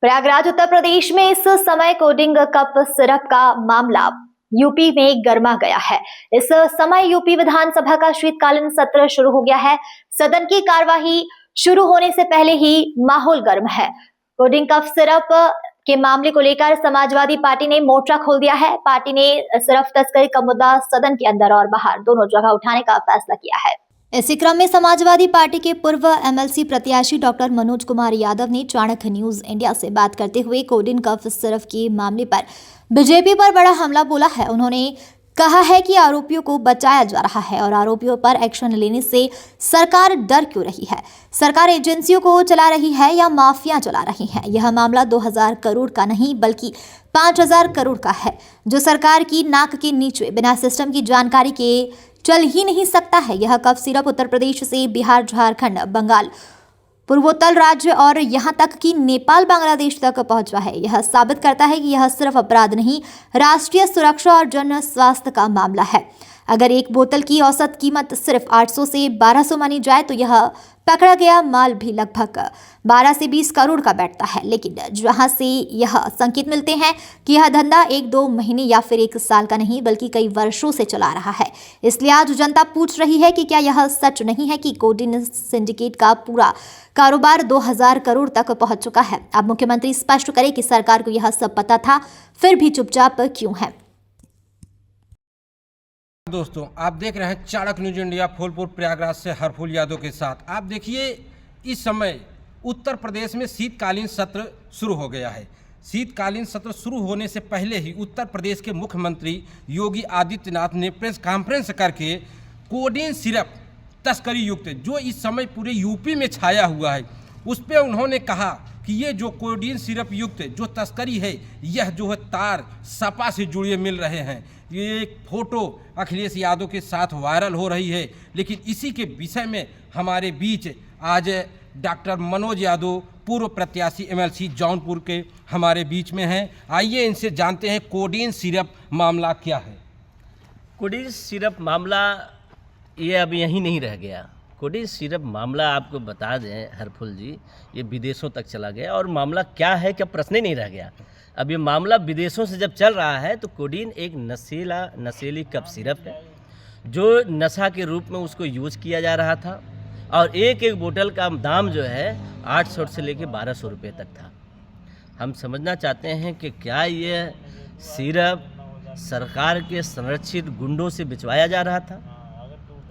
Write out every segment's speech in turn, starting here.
प्रयागराज उत्तर प्रदेश में इस समय कोडिंग कप सिरप का मामला यूपी में गर्मा गया है। इस समय यूपी विधानसभा का शीतकालीन सत्र शुरू हो गया है। सदन की कार्यवाही शुरू होने से पहले ही माहौल गर्म है। कोडिंग कप सिरप के मामले को लेकर समाजवादी पार्टी ने मोर्चा खोल दिया है। पार्टी ने सिर्फ तस्करी का मुद्दा सदन के अंदर और बाहर दोनों जगह उठाने का फैसला किया है। इसी क्रम में समाजवादी पार्टी के पूर्व एमएलसी प्रत्याशी डॉक्टर मनोज कुमार यादव ने चाणक्य न्यूज इंडिया से बात करते हुए कोडिंग कफ सिरप के मामले पर बीजेपी पर बड़ा हमला बोला है। उन्होंने कहा है कि आरोपियों को बचाया जा रहा है और आरोपियों पर एक्शन लेने से सरकार डर क्यों रही है। सरकार एजेंसियों को चला रही है या माफिया चला रही है। यह मामला 2000 करोड़ का नहीं बल्कि 5000 करोड़ का है, जो सरकार की नाक के नीचे बिना सिस्टम की जानकारी के चल ही नहीं सकता है। यह कफ सिरप उत्तर प्रदेश से बिहार, झारखंड, बंगाल, पूर्वोत्तर राज्य और यहां तक कि नेपाल, बांग्लादेश तक पहुंचा है। यह साबित करता है कि यह सिर्फ अपराध नहीं, राष्ट्रीय सुरक्षा और जन स्वास्थ्य का मामला है। अगर एक बोतल की औसत कीमत सिर्फ 800 से 1200 मानी जाए तो यह पकड़ा गया माल भी लगभग 12 से 20 करोड़ का बैठता है। लेकिन जहां से यह संकेत मिलते हैं कि यह धंधा 1-2 महीने या फिर 1 साल का नहीं बल्कि कई वर्षों से चला रहा है। इसलिए आज जनता पूछ रही है कि क्या यह सच नहीं है कि कोडिंग सिंडिकेट का पूरा कारोबार 2000 करोड़ तक पहुंच चुका है। अब मुख्यमंत्री स्पष्ट करें कि सरकार को यह सब पता था, फिर भी चुपचाप क्यों है। दोस्तों, आप देख रहे हैं चाणक्य न्यूज इंडिया फूलपुर प्रयागराज से हरफूल यादव के साथ। आप देखिए, इस समय उत्तर प्रदेश में शीतकालीन सत्र शुरू हो गया है। शीतकालीन सत्र शुरू होने से पहले ही उत्तर प्रदेश के मुख्यमंत्री योगी आदित्यनाथ ने प्रेस कॉन्फ्रेंस करके कोडिंग सिरप तस्करी युक्त जो इस समय पूरे यूपी में छाया हुआ है, उस पर उन्होंने कहा कि ये जो कोडिंग सिरप युक्त जो तस्करी है, यह जो है तार सपा से जुड़े मिल रहे हैं। ये एक फोटो अखिलेश यादव के साथ वायरल हो रही है। लेकिन इसी के विषय में हमारे बीच आज डॉक्टर मनोज यादव, पूर्व प्रत्याशी एमएलसी जौनपुर के हमारे बीच में हैं। आइए इनसे जानते हैं कोडिंग सिरप मामला क्या है। कोडिंग सिरप मामला ये अब यहीं नहीं रह गया। कोडिंग सिरप मामला आपको बता दें हरफुल जी, ये विदेशों तक चला गया और मामला क्या है, क्या प्रश्न ही नहीं रह गया। अब ये मामला विदेशों से जब चल रहा है तो कोडिन एक नशीली कप सिरप है जो नशा के रूप में उसको यूज़ किया जा रहा था और एक बोतल का दाम जो है 800 से लेकर 1200 रुपये तक था। हम समझना चाहते हैं कि क्या ये सिरप सरकार के संरक्षित गुंडों से बिचवाया जा रहा था,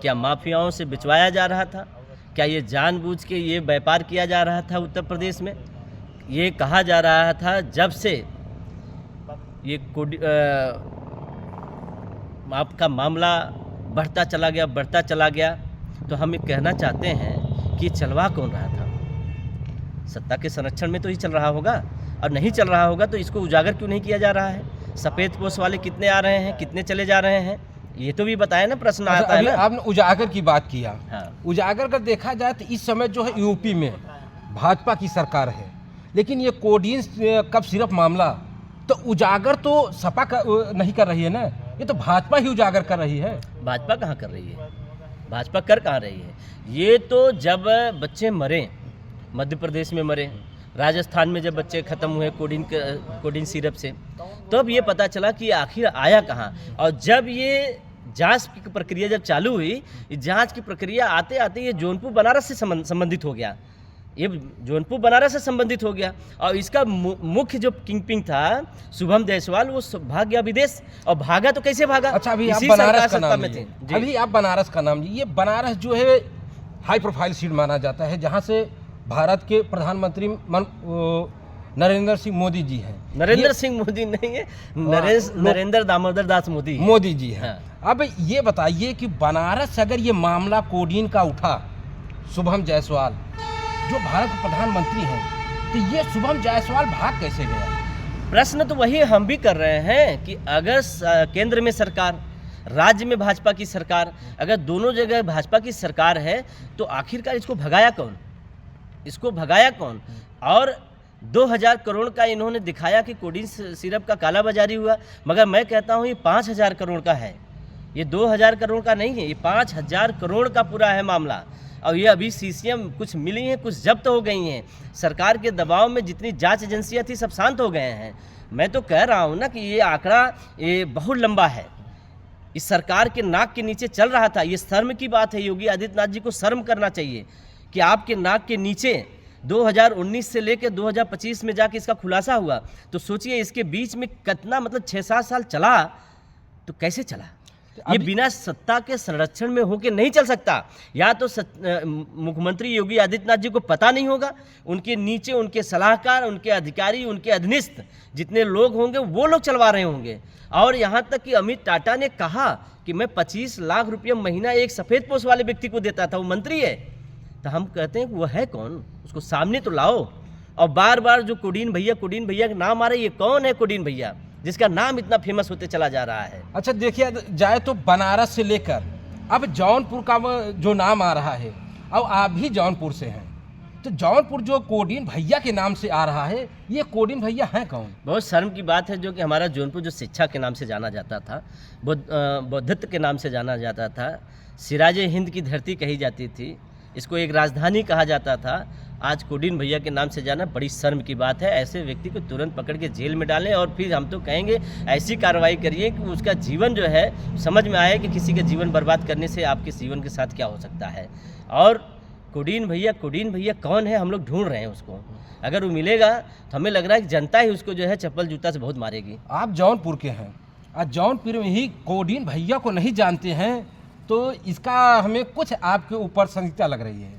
क्या माफियाओं से बिचवाया जा रहा था, क्या ये जानबूझ के ये व्यापार किया जा रहा था। उत्तर प्रदेश में ये कहा जा रहा था जब से ये आपका मामला बढ़ता चला गया तो हम ये कहना चाहते हैं कि चलवा कौन रहा था। सत्ता के संरक्षण में तो ही चल रहा होगा, और नहीं चल रहा होगा तो इसको उजागर क्यों नहीं किया जा रहा है। सफ़ेद पोश वाले कितने आ रहे हैं, कितने चले जा रहे हैं, ये तो भी बताया ना। प्रश्न आता है ना। आपने उजागर की बात किया। हाँ। उजागर का देखा जाए तो इस समय जो है यूपी में भाजपा की सरकार है, लेकिन ये कोडिंग कप सिरप मामला तो उजागर तो सपा नहीं कर रही है ना, ये तो भाजपा ही उजागर कर रही है। भाजपा कहाँ कर रही है, भाजपा कर कहाँ रही है। ये तो जब बच्चे मरे, मध्य प्रदेश में मरे, राजस्थान में जब बच्चे ख़त्म हुए कोडिंग सिरप से, तो अब ये पता चला कि आखिर आया कहाँ। और जब ये जांच की प्रक्रिया जब चालू हुई, जांच की प्रक्रिया आते आते ये जौनपुर बनारस से संबंधित हो गया। ये जौनपुर बनारस से संबंधित हो गया और इसका मुख्य जो किंगपिन था शुभम जायसवाल, वो भाग गया विदेश। और भागा तो कैसे भागा। अच्छा, अभी आप बनारस का नाम लिए। अभी आप बनारस का नाम लिए। ये बनारस जो है हाई प्रोफाइल सीट माना जाता है, जहाँ से भारत के प्रधानमंत्री नरेंद्र सिंह मोदी जी हैं। नरेंद्र सिंह मोदी नहीं है, नरेंद्र दामोदर दास मोदी जी हैं। हाँ। अब ये बताइए कि बनारस से अगर ये मामला कोडिन का उठा, शुभम जायसवाल जो भारत के प्रधानमंत्री हैं, तो ये शुभम जायसवाल भाग कैसे गया। प्रश्न तो वही हम भी कर रहे हैं कि अगर केंद्र में सरकार, राज्य में भाजपा की सरकार, अगर दोनों जगह भाजपा की सरकार है तो आखिरकार इसको भगाया कौन। और 2000 करोड़ का इन्होंने दिखाया कि कोडिंग सिरप का कालाबाजारी हुआ, मगर मैं कहता हूँ ये 5000 करोड़ का है। ये 2000 करोड़ का नहीं है, ये 5000 करोड़ का पूरा है मामला। और ये अभी सीसीएम कुछ मिली हैं, कुछ जब्त हो गई हैं। सरकार के दबाव में जितनी जांच एजेंसियां थी सब शांत हो गए हैं। मैं तो कह रहा हूँ ना कि ये आंकड़ा ये बहुत लंबा है, इस सरकार के नाक के नीचे चल रहा था। ये शर्म की बात है, योगी आदित्यनाथ जी को शर्म करना चाहिए कि आपके नाक के नीचे 2019 से लेकर 2025 में जाके इसका खुलासा हुआ। तो सोचिए इसके बीच में कितना मतलब 6-7 साल चला, तो कैसे चला? ये बिना सत्ता के संरक्षण में होके नहीं चल सकता। या तो मुख्यमंत्री योगी आदित्यनाथ जी को पता नहीं होगा, उनके नीचे उनके सलाहकार, उनके अधिकारी, उनके अधीनस्थ जितने लोग होंगे वो लोग चलवा रहे होंगे। और यहाँ तक कि अमित टाटा ने कहा कि मैं 25 लाख रुपया महीना एक सफ़ेद पोस्ट वाले व्यक्ति को देता था, वो मंत्री है। तो हम कहते हैं कि वो है कौन, उसको सामने तो लाओ। और बार बार जो कुडीन भैया का नाम आ रहा है, ये कौन है कुडीन भैया जिसका नाम इतना फेमस होते चला जा रहा है? अच्छा देखिए जाए तो बनारस से लेकर अब जौनपुर का जो नाम आ रहा है, अब आप भी जौनपुर से हैं, तो जौनपुर जो कोडीन भैया के नाम से आ रहा है, ये कोडीन भैया हैं कौन? बहुत शर्म की बात है जो कि हमारा जौनपुर जो शिक्षा के नाम से जाना जाता था, बौद्धत्व के नाम से जाना जाता था, सिराजे हिंद की धरती कही जाती थी, इसको एक राजधानी कहा जाता था, आज कोडीन भैया के नाम से जाना बड़ी शर्म की बात है। ऐसे व्यक्ति को तुरंत पकड़ के जेल में डालें और फिर हम तो कहेंगे ऐसी कार्रवाई करिए कि उसका जीवन जो है समझ में आए कि किसी का जीवन बर्बाद करने से आपके जीवन के साथ क्या हो सकता है। और कोडीन भैया कौन है, हम लोग ढूंढ रहे हैं उसको। अगर वो मिलेगा तो हमें लग रहा है कि जनता ही उसको जो है चप्पल जूता से बहुत मारेगी। आप जौनपुर के हैं, आज जौनपुर में ही कोडीन भैया को नहीं जानते हैं, तो इसका हमें कुछ आपके ऊपर संदिग्धता लग रही है।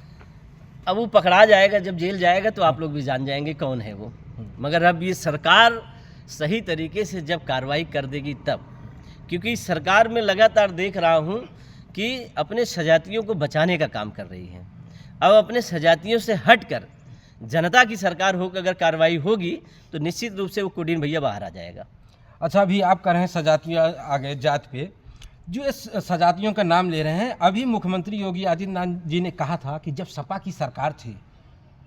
अब वो पकड़ा जाएगा, जब जेल जाएगा तो आप लोग भी जान जाएंगे कौन है वो। मगर अब ये सरकार सही तरीके से जब कार्रवाई कर देगी तब, क्योंकि सरकार में लगातार देख रहा हूँ कि अपने सजातियों को बचाने का काम कर रही है। अब अपने सजातियों से हटकर जनता की सरकार होकर अगर कार्रवाई होगी तो निश्चित रूप से वो कोडीन भैया बाहर आ जाएगा। अच्छा अभी आप कह रहे हैं सजातियाँ आगे जात पे, जो इस सजातियों का नाम ले रहे हैं, अभी मुख्यमंत्री योगी आदित्यनाथ जी ने कहा था कि जब सपा की सरकार थी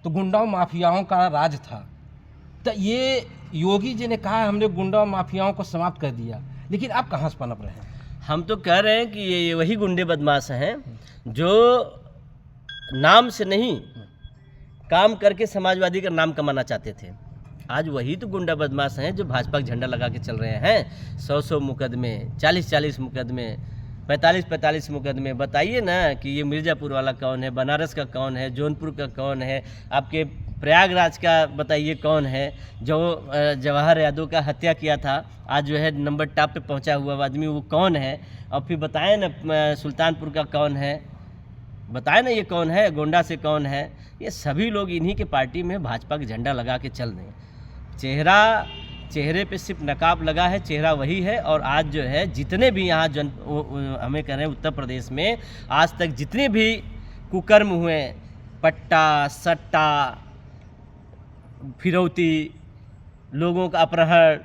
तो गुंडाओं माफियाओं का राज था, तो ये योगी जी ने कहा हमने गुंडा माफियाओं को समाप्त कर दिया, लेकिन आप कहाँ से पनप रहे हैं? हम तो कह रहे हैं कि ये वही गुंडे बदमाश हैं जो नाम से नहीं काम करके समाजवादी का नाम कमाना चाहते थे। आज वही तो गुंडा बदमाश हैं जो भाजपा का झंडा लगा के चल रहे हैं। 100 मुकदमे, 40 मुकदमे, 45 मुकदमे। बताइए ना कि ये मिर्ज़ापुर वाला कौन है, बनारस का कौन है, जौनपुर का कौन है, आपके प्रयागराज का बताइए कौन है, जो जवाहर यादव का हत्या किया था, आज जो है नंबर टॉप पे पहुंचा हुआ आदमी वो कौन है? और फिर बताएं ना सुल्तानपुर का कौन है, बताएं ना ये कौन है, गोंडा से कौन है? ये सभी लोग इन्हीं के पार्टी में भाजपा का झंडा लगा के चल रहे हैं। चेहरे पे सिर्फ नकाब लगा है, चेहरा वही है। और आज जो है जितने भी यहाँ हमें कह रहे हैं उत्तर प्रदेश में आज तक जितने भी कुकर्म हुए, पट्टा सट्टा, फिरौती, लोगों का अपहरण,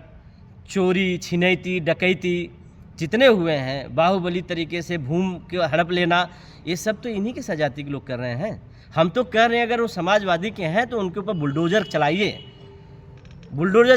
चोरी, छिनैती, डकैती जितने हुए हैं, बाहुबली तरीके से भूमि को हड़प लेना, ये सब तो इन्हीं के सजाती के लोग कर रहे हैं। हम तो कह रहे हैं अगर वो समाजवादी के हैं तो उनके ऊपर बुलडोजर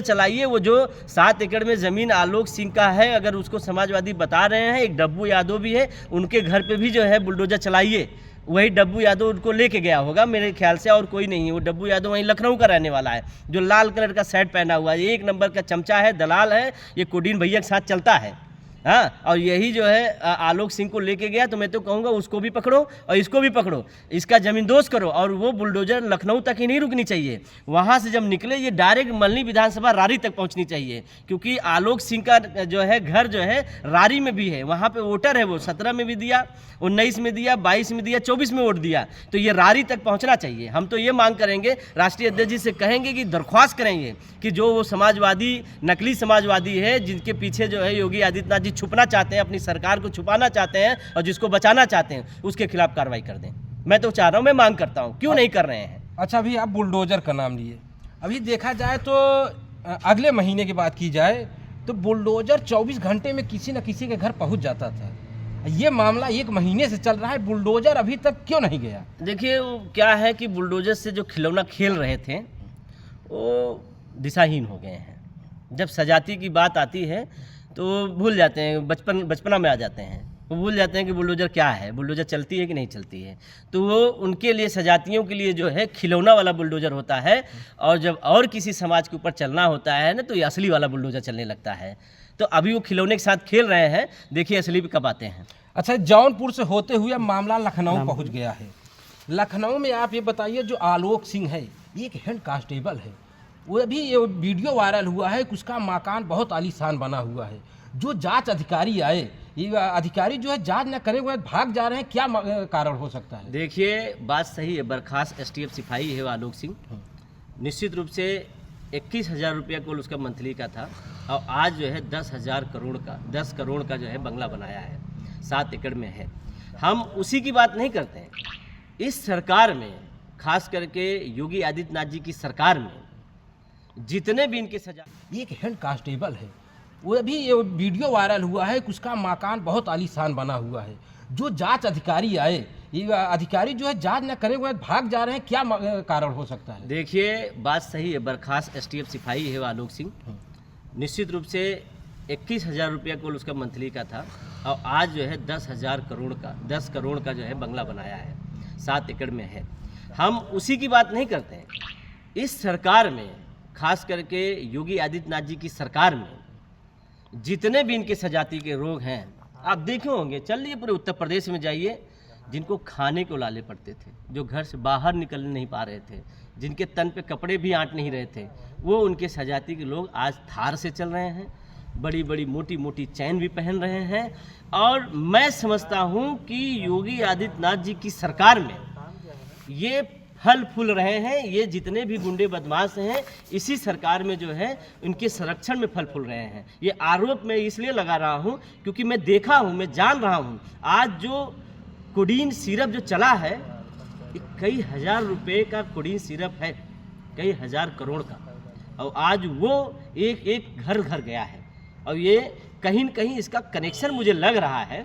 चलाइए, वो जो 7 एकड़ में ज़मीन आलोक सिंह का है, अगर उसको समाजवादी बता रहे हैं, एक डब्बू यादव भी है, उनके घर पे भी जो है बुलडोजर चलाइए। वही डब्बू यादव उनको लेके गया होगा मेरे ख्याल से, और कोई नहीं है। वो डब्बू यादव वहीं लखनऊ का रहने वाला है, जो लाल कलर का शर्ट पहना हुआ है, 1 नंबर का चमचा है, दलाल है, ये कोडीन भैया के साथ चलता है। हाँ, और यही जो है आलोक सिंह को लेके गया, तो मैं तो कहूँगा उसको भी पकड़ो और इसको भी पकड़ो, इसका ज़मींदोज़ करो। और वो बुलडोजर लखनऊ तक ही नहीं रुकनी चाहिए, वहाँ से जब निकले ये डायरेक्ट मल्हनी विधानसभा रारी तक पहुँचनी चाहिए, क्योंकि आलोक सिंह का जो है घर जो है रारी में भी है, वहाँ पे वोटर है, वो 17 में भी दिया, 19 में दिया, 22 में दिया, 24 में वोट दिया, तो ये रारी तक पहुँचना चाहिए। हम तो ये मांग करेंगे, राष्ट्रीय अध्यक्ष जी से कहेंगे कि दरख्वास्त करेंगे कि जो वो समाजवादी, नकली समाजवादी है, जिनके पीछे जो है योगी आदित्यनाथ जी छुपना चाहते हैं, अपनी सरकार को छुपाना चाहते हैं और जिसको बचाना चाहते हैं, उसके खिलाफ कार्रवाई कर दें। मैं तो चाह रहा हूँ, मैं मांग करता हूँ, क्यों नहीं कर रहे हैं? अच्छा अभी आप बुलडोजर का नाम लिए, अभी देखा जाए तो अगले महीने की बात की जाए तो बुलडोजर 24 घंटे में किसी न किसी के घर पहुँच जाता था। ये मामला 1 महीने से चल रहा है, बुलडोजर अभी तक क्यों नहीं गया? देखिए वो क्या है कि बुलडोजर से जो खिलौना खेल रहे थे वो दिशाहीन हो गए हैं। जब सजाती की बात आती है तो भूल जाते हैं, बचपना में आ जाते हैं। वो भूल जाते हैं कि बुलडोज़र क्या है, बुलडोज़र चलती है कि नहीं चलती है। तो वो उनके लिए सजातियों के लिए जो है खिलौना वाला बुलडोज़र होता है, और जब और किसी समाज के ऊपर चलना होता है ना, तो ये असली वाला बुलडोज़र चलने लगता है। तो अभी वो खिलौने के साथ खेल रहे हैं, देखिए असली भी कब आते हैं। अच्छा, जौनपुर से होते हुए मामला लखनऊ पहुंच गया है। लखनऊ में आप ये बताइए, जो आलोक सिंह है, ये एक हेड कांस्टेबल है, वो अभी ये वीडियो वायरल हुआ है कि उसका मकान बहुत आलीशान बना हुआ है। जो जांच अधिकारी आए, ये अधिकारी जो है जांच न करे हुए भाग जा रहे हैं, क्या कारण हो सकता है? देखिए, बात सही है, बर्खास्त STF सिपाही है वो आलोक सिंह। निश्चित रूप से 21,000 रुपया कुल उसका मंथली का था, और आज जो है 10 करोड़ का जो है बंगला बनाया है, 7 एकड़ में है। हम उसी की बात नहीं करते हैं। इस सरकार में, खास करके योगी आदित्यनाथ जी की सरकार में, जितने भी इनके सजा, ये एक हेड कांस्टेबल है, वो अभी ये वीडियो वायरल हुआ है कि उसका मकान बहुत आलीशान बना हुआ है। जो जांच अधिकारी आए, ये अधिकारी जो है जांच न करे हुए भाग जा रहे हैं, क्या कारण हो सकता है? देखिए, बात सही है, बर्खास्त STF सिपाही है वो आलोक सिंह। निश्चित रूप से 21,000 रुपया कुल उसका मंथली का था, और आज जो है 10 करोड़ का जो है बंगला बनाया है, 7 एकड़ में है। हम उसी की बात नहीं करते हैं। इस सरकार में, खास करके योगी आदित्यनाथ जी की सरकार में, जितने भी इनके सजाती के रोग हैं, आप देखे होंगे, चलिए पूरे उत्तर प्रदेश में जाइए, जिनको खाने को लाले पड़ते थे, जो घर से बाहर निकल नहीं पा रहे थे, जिनके तन पे कपड़े भी आंट नहीं रहे थे, वो उनके सजाती के लोग आज थार से चल रहे हैं, बड़ी बड़ी मोटी मोटी चैन भी पहन रहे हैं। और मैं समझता हूँ कि योगी आदित्यनाथ जी की सरकार में ये फल फूल रहे हैं, ये जितने भी गुंडे बदमाश हैं, इसी सरकार में जो है उनके संरक्षण में फल फूल रहे हैं। ये आरोप मैं इसलिए लगा रहा हूँ क्योंकि मैं देखा हूँ, मैं जान रहा हूँ। आज जो कोडीन सिरप जो चला है, ये कई हजार रुपए का कोडीन सिरप है, कई हजार करोड़ का, और आज वो एक एक घर घर गया है। और ये कहीं न कहीं इसका कनेक्शन मुझे लग रहा है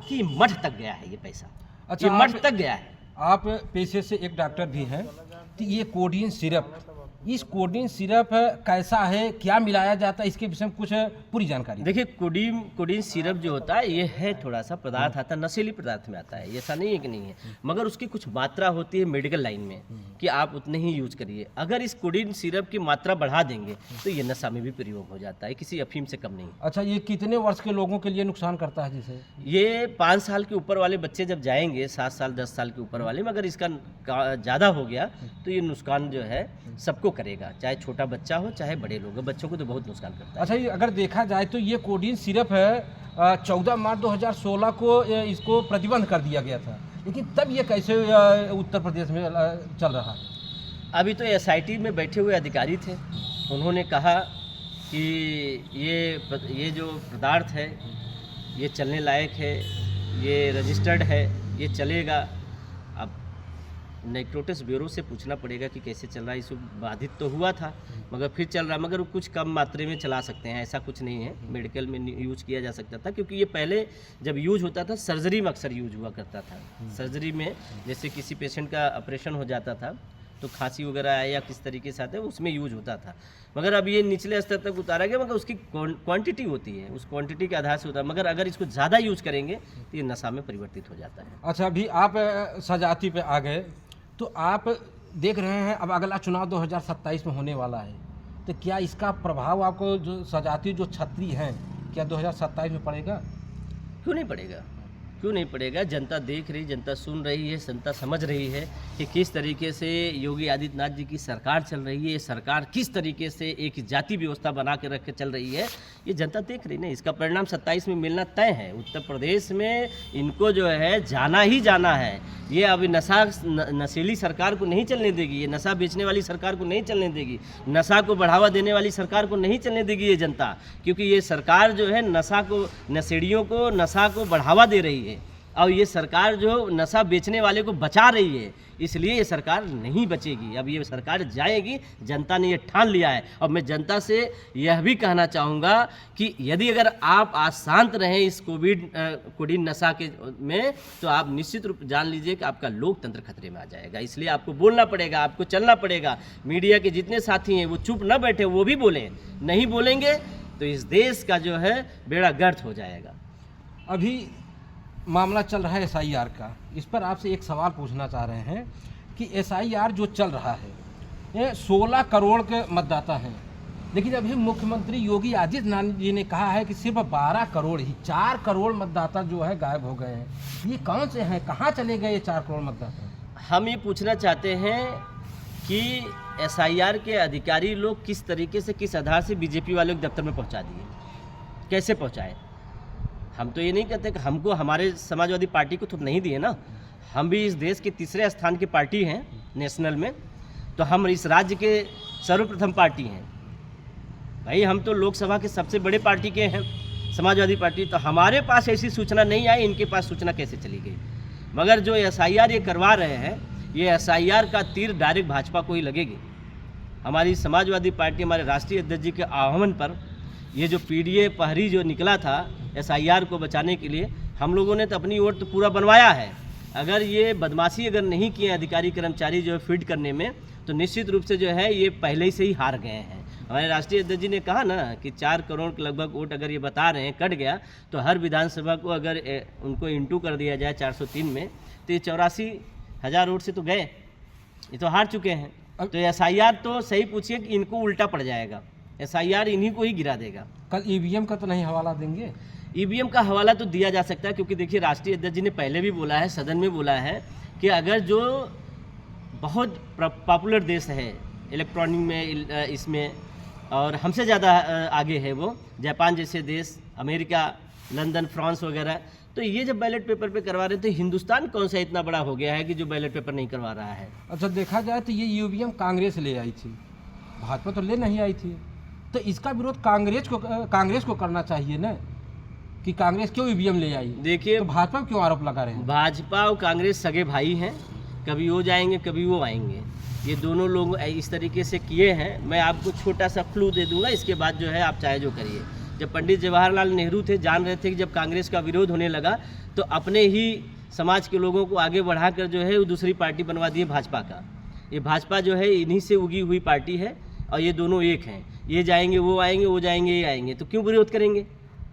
कि मठ तक गया है ये पैसा। अच्छा, ये मठ तक गया है। आप पेशे से एक डॉक्टर भी हैं, तो ये कोडीन सिरप, इस कोडीन सिरप कैसा है, क्या मिलाया जाता है, इसके विषय में कुछ पूरी जानकारी? देखिए, कोडीन सिरप जो होता है, ये है थोड़ा सा पदार्थ आता है, नशीली पदार्थ में आता है, ऐसा नहीं है कि नहीं है, मगर उसकी कुछ मात्रा होती है मेडिकल लाइन में कि आप उतने ही यूज करिए। अगर इस कोडीन सिरप की मात्रा बढ़ा देंगे तो ये नशा में भी प्रयोग हो जाता है, किसी अफीम से कम नहीं। अच्छा, ये कितने वर्ष के लोगों के लिए नुकसान करता है? जैसे ये 5 साल के ऊपर वाले बच्चे जब जाएंगे, 7 साल 10 साल के ऊपर वाले, मगर इसका ज़्यादा हो गया तो ये नुकसान जो है सबको करेगा, चाहे छोटा बच्चा हो चाहे बड़े लोग हो, बच्चों को तो बहुत नुकसान करता है। अच्छा, ये अगर देखा जाए तो ये कोडीन सिरप है, 14 मार्च 2016 को इसको प्रतिबंध कर दिया गया था, लेकिन तब ये कैसे उत्तर प्रदेश में चल रहा है? अभी तो SIT में बैठे हुए अधिकारी थे, उन्होंने कहा कि ये जो पदार्थ है ये चलने लायक है, ये रजिस्टर्ड है, ये चलेगा। अब नारकोटिक्स ब्यूरो से पूछना पड़ेगा कि कैसे चल रहा है। इसको बाधित तो हुआ था मगर फिर चल रहा है, मगर कुछ कम मात्रा में चला सकते हैं, ऐसा कुछ नहीं है। मेडिकल में यूज किया जा सकता था, क्योंकि ये पहले जब यूज होता था सर्जरी में अक्सर यूज हुआ करता था। सर्जरी में जैसे किसी पेशेंट का ऑपरेशन हो जाता था तो खांसी वगैरह आया या किस तरीके से आता है, उसमें यूज होता था। मगर अब ये निचले स्तर तक उतारा गया, मगर उसकी क्वांटिटी होती है, उस क्वांटिटी के आधार से होता है। मगर अगर इसको ज़्यादा यूज करेंगे तो ये नशा में परिवर्तित हो जाता है। अच्छा, अभी आप सजाती पे आ गए, तो आप देख रहे हैं अब अगला चुनाव 2027 में होने वाला है, तो क्या इसका प्रभाव आपको जो सजाती जो छतरी हैं क्या 2027 में पड़ेगा? क्यों नहीं पड़ेगा, क्यों नहीं पड़ेगा। जनता देख रही, जनता सुन रही है, जनता समझ रही है कि किस तरीके से योगी आदित्यनाथ जी की सरकार चल रही है। ये सरकार किस तरीके से एक जाति व्यवस्था बना के रख के चल रही है, ये जनता देख रही है। इसका परिणाम 27 में मिलना तय है। उत्तर प्रदेश में इनको जो है जाना ही जाना है। ये अभी नशीली सरकार को नहीं चलने देगी, ये नशा बेचने वाली सरकार को नहीं चलने देगी, नशा को बढ़ावा देने वाली सरकार को नहीं चलने देगी ये जनता। क्योंकि ये सरकार जो है नशेड़ियों को, नशा को बढ़ावा दे रही है, और ये सरकार जो नशा बेचने वाले को बचा रही है, इसलिए ये सरकार नहीं बचेगी। अब ये सरकार जाएगी, जनता ने ये ठान लिया है। और मैं जनता से यह भी कहना चाहूँगा कि यदि अगर आप आज शांत रहें इस कोविड नशा के में, तो आप निश्चित रूप जान लीजिए कि आपका लोकतंत्र खतरे में आ जाएगा। इसलिए आपको बोलना पड़ेगा, आपको चलना पड़ेगा। मीडिया के जितने साथी हैं वो चुप न बैठे, वो भी बोलें। नहीं बोलेंगे तो इस देश का जो है बेड़ा गर्क हो जाएगा। अभी मामला चल रहा है SIR का, इस पर आपसे एक सवाल पूछना चाह रहे हैं कि SIR जो चल रहा है, ये 16 करोड़ के मतदाता हैं, लेकिन अभी मुख्यमंत्री योगी आदित्यनाथ जी ने कहा है कि सिर्फ 12 करोड़ ही, 4 करोड़ मतदाता जो है गायब हो गए हैं। ये कौन से हैं, कहाँ चले गए ये 4 करोड़ मतदाता? हम ये पूछना चाहते हैं कि SIR के अधिकारी लोग किस तरीके से, किस आधार से बीजेपी वालों के दफ्तर में पहुंचा दिए, कैसे पहुंचाए? हम तो ये नहीं कहते कि हमको हमारे समाजवादी पार्टी को तो नहीं दिए ना, हम भी इस देश के तीसरे स्थान की पार्टी हैं नेशनल में, तो हम इस राज्य के सर्वप्रथम पार्टी हैं भाई। हम तो लोकसभा के सबसे बड़े पार्टी के हैं, समाजवादी पार्टी, तो हमारे पास ऐसी सूचना नहीं आई, इनके पास सूचना कैसे चली गई? मगर जो SIR ये करवा रहे हैं, ये SIR का तीर डायरेक्ट भाजपा को ही लगेगी। हमारी समाजवादी पार्टी, हमारे राष्ट्रीय अध्यक्ष जी के आह्वान पर ये जो PDA पहरी जो निकला था SIR को बचाने के लिए, हम लोगों ने तो अपनी ओर तो पूरा बनवाया है। अगर ये बदमाशी अगर नहीं किए अधिकारी कर्मचारी जो है फीड करने में, तो निश्चित रूप से जो है ये पहले ही से ही हार गए हैं। हमारे राष्ट्रीय अध्यक्ष जी ने कहा ना कि 4 करोड़ के लगभग वोट अगर ये बता रहे हैं कट गया, तो हर विधानसभा को अगर उनको इंटू कर दिया जाए 403 में, तो ये 84,000 वोट से तो गए, ये तो हार चुके हैं। तो SIR तो सही पूछिए कि इनको उल्टा पड़ जाएगा, SIR इन्हीं को ही गिरा देगा। कल EVM का तो नहीं हवाला देंगे? EVM का हवाला तो दिया जा सकता है, क्योंकि देखिए राष्ट्रीय अध्यक्ष जी ने पहले भी बोला है, सदन में बोला है कि अगर जो बहुत पॉपुलर देश है इलेक्ट्रॉनिक में, इसमें और हमसे ज़्यादा आगे है वो, जापान जैसे देश, अमेरिका, लंदन, फ्रांस वगैरह, तो ये जब बैलेट पेपर पे करवा रहे थे, हिंदुस्तान कौन सा इतना बड़ा हो गया है कि जो बैलेट पेपर नहीं करवा रहा है? अच्छा, देखा जाए तो ये EVM कांग्रेस ले आई थी, भाजपा तो ले नहीं आई थी, तो इसका विरोध कांग्रेस को करना चाहिए ना, कि कांग्रेस क्यों EVM ले आई? देखिए, तो भाजपा क्यों आरोप लगा रहे हैं? भाजपा और कांग्रेस सगे भाई हैं, कभी वो जाएंगे कभी वो आएंगे। ये दोनों लोग इस तरीके से किए हैं। मैं आपको छोटा सा क्लू दे दूंगा, इसके बाद जो है आप चाहे जो करिए। जब पंडित जवाहरलाल नेहरू थे, जान रहे थे कि जब कांग्रेस का विरोध होने लगा, तो अपने ही समाज के लोगों को आगे बढ़ाकर जो है वो दूसरी पार्टी बनवा दिए भाजपा का। ये भाजपा जो है इन्हीं से उगी हुई पार्टी है, और ये दोनों एक हैं। ये जाएंगे वो आएंगे, वो जाएंगे ये आएंगे, तो क्यों विरोध करेंगे?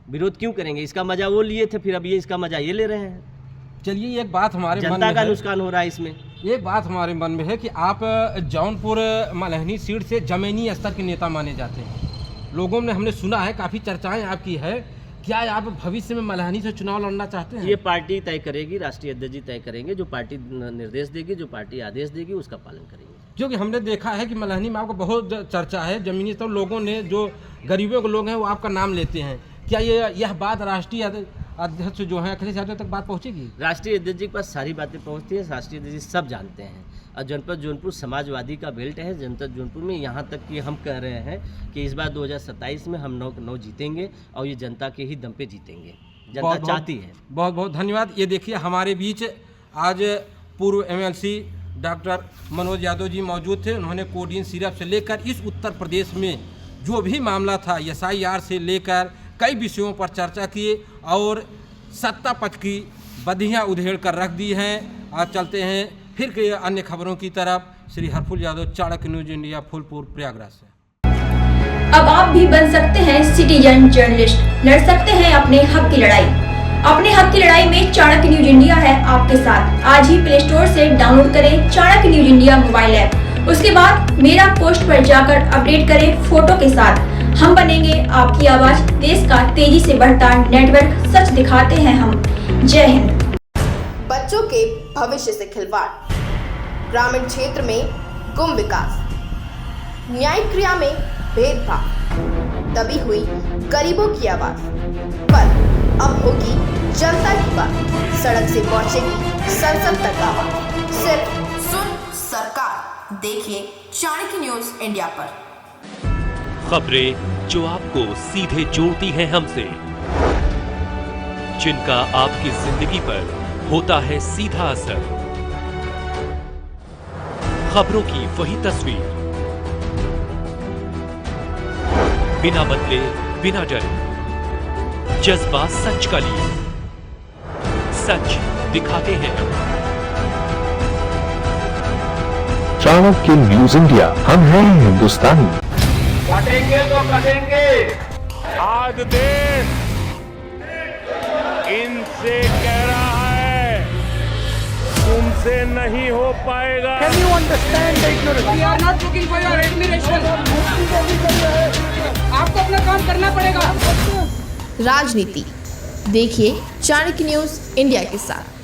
विरोध क्यों करेंगे? इसका मजा वो लिए थे, फिर अब ये इसका मजा ये ले रहे हैं। चलिए, एक बात हमारे मन में जनता का है, नुकसान हो रहा है इसमें। एक बात हमारे मन में है कि आप जौनपुर मल्हनी सीट से जमीनी स्तर के नेता माने जाते हैं। लोगों ने, हमने सुना है, काफ़ी चर्चाएं आपकी है, क्या आप भविष्य में मल्हनी से चुनाव लड़ना चाहते हैं? ये पार्टी तय करेगी, राष्ट्रीय अध्यक्ष जी तय करेंगे, जो पार्टी निर्देश देगी, जो पार्टी आदेश देगी, उसका पालन करेंगे। जो कि हमने देखा है कि मल्हनी में आपको बहुत चर्चा है, जमीनी स्तर लोगों ने, जो गरीबों के लोग हैं वो आपका नाम लेते हैं। क्या यह बात राष्ट्रीय अध्यक्ष जो है अखिलेश यादव तक बात पहुंचेगी? राष्ट्रीय अध्यक्ष जी के पास सारी बातें पहुंचती हैं, राष्ट्रीय अध्यक्ष जी सब जानते हैं। और जनपद जौनपुर समाजवादी का बेल्ट है। जनपद जौनपुर में यहाँ तक कि हम कह रहे हैं कि इस बार 2027 में हम 9 जीतेंगे, और ये जनता के ही दम पे जीतेंगे। जनता चाहती है। बहुत बहुत धन्यवाद। ये देखिए, हमारे बीच आज पूर्व MLC डॉक्टर मनोज यादव जी मौजूद थे। उन्होंने कोडिन सिरप से लेकर इस उत्तर प्रदेश में जो भी मामला था SIR से लेकर कई विषयों पर चर्चा किए, और सत्ता पक्ष की बधियाँ उधेड़ कर रख दी हैं। आज चलते हैं फिर के अन्य खबरों की तरफ। श्री हरफुल यादव, चाणक्य न्यूज इंडिया, फूलपुर, प्रयागराज से। अब आप भी बन सकते हैं सिटीजन जर्नलिस्ट, लड़ सकते हैं अपने हक की लड़ाई। अपने हक की लड़ाई में चाणक्य न्यूज इंडिया है आपके साथ। आज ही प्ले स्टोर से डाउनलोड करें Chanakya news India mobile app. उसके बाद मेरा पोस्ट पर जाकर अपडेट करें फोटो के साथ। हम बनेंगे आपकी आवाज, देश का तेजी से बढ़ता नेटवर्क, सच दिखाते हैं हम। जय हिंद। बच्चों के भविष्य से खिलवाड़, ग्रामीण क्षेत्र में गुम विकास, न्यायिक क्रिया में भेदभाव, दबी हुई गरीबों की आवाज, पर अब होगी जनता की बात। सड़क से पहुंचेगी संसद तक आवाज। सिर्फ सुन सरकार, देखिए चाणक्य न्यूज इंडिया पर। खबरें जो आपको सीधे जोड़ती हैं हमसे, जिनका आपकी जिंदगी पर होता है सीधा असर। खबरों की वही तस्वीर, बिना बदले बिना डरे, जज्बा सच का लिए, सच दिखाते हैं। चाणक्य न्यूज इंडिया, हम हैं हिंदुस्तानी। कटेंगे तो कटेंगे। आज देश इनसे कह रहा हमसे नहीं हो पाएगा। आपको अपना काम करना पड़ेगा। राजनीति देखिए चाणक्य न्यूज इंडिया के साथ।